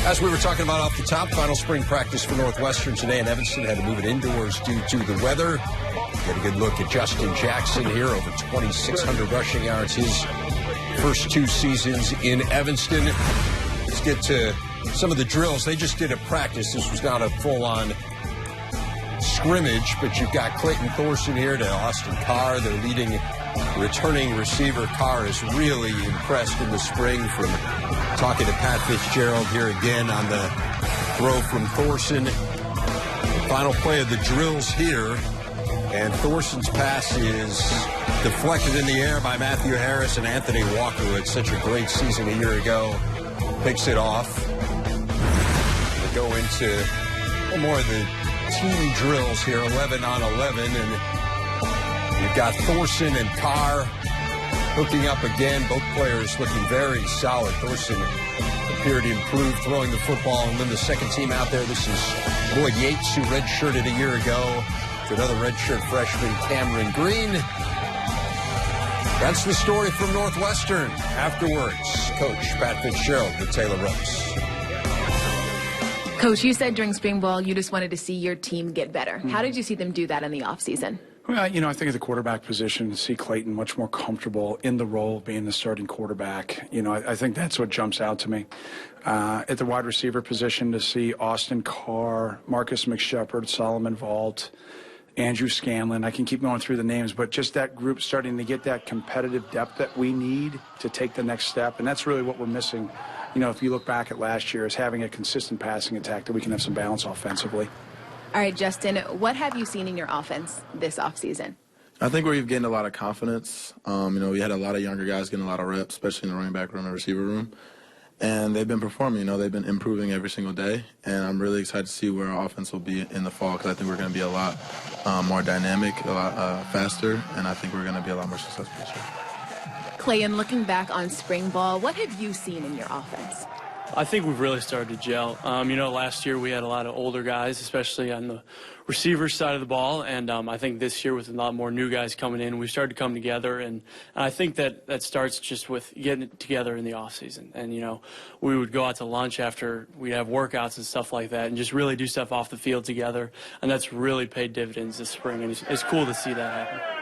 As we were talking about off the top, final spring practice for Northwestern today in Evanston. Had to move it indoors due to the weather. Get a good look at Justin Jackson here, over 2,600 rushing yards his first two seasons in Evanston. Let's get to some of the drills. They just did a practice. This was not a full-on scrimmage, but you've got Clayton Thorson here to Austin Carr, their leading returning receiver. Carr is really impressed in the spring from talking to Pat Fitzgerald here again on the throw from Thorson. Final play of the drills here, and Thorson's pass is deflected in the air by Matthew Harris, and Anthony Walker, who had such a great season a year ago, picks it off. They go into more of the team drills here, 11 on 11, and you've got Thorson and Carr hooking up again. Both players looking very solid. Thorson appeared to improve throwing the football. And then the second team out there, this is Lloyd Yates, who redshirted a year ago. To another redshirt freshman, Cameron Green. That's the story from Northwestern. Afterwards, Coach Pat Fitzgerald with Taylor Rose. Coach, you said during spring ball you just wanted to see your team get better. How did you see them do that in the offseason? Well, I think at the quarterback position, to see Clayton much more comfortable in the role of being the starting quarterback, I think that's what jumps out to me. At the wide receiver position, to see Austin Carr, Marcus McShepard, Solomon Vault, Andrew Scanlon, I can keep going through the names, but just that group starting to get that competitive depth that we need to take the next step, and that's really what we're missing. If you look back at last year, is having a consistent passing attack that we can have some balance offensively. All right, Justin, what have you seen in your offense this offseason? I think we've gained a lot of confidence. We had a lot of younger guys getting a lot of reps, especially in the running back room and receiver room. And they've been performing. They've been improving every single day. And I'm really excited to see where our offense will be in the fall, because I think we're going to be a lot more dynamic, a lot faster, and I think we're going to be a lot more successful this year. Clayton, looking back on spring ball, what have you seen in your offense? I think we've really started to gel. Last year we had a lot of older guys, especially on the receiver side of the ball, and I think this year with a lot more new guys coming in, we started to come together, and I think that starts just with getting it together in the offseason. And, we would go out to lunch after we'd have workouts and stuff like that and just really do stuff off the field together, and that's really paid dividends this spring, and it's cool to see that happen.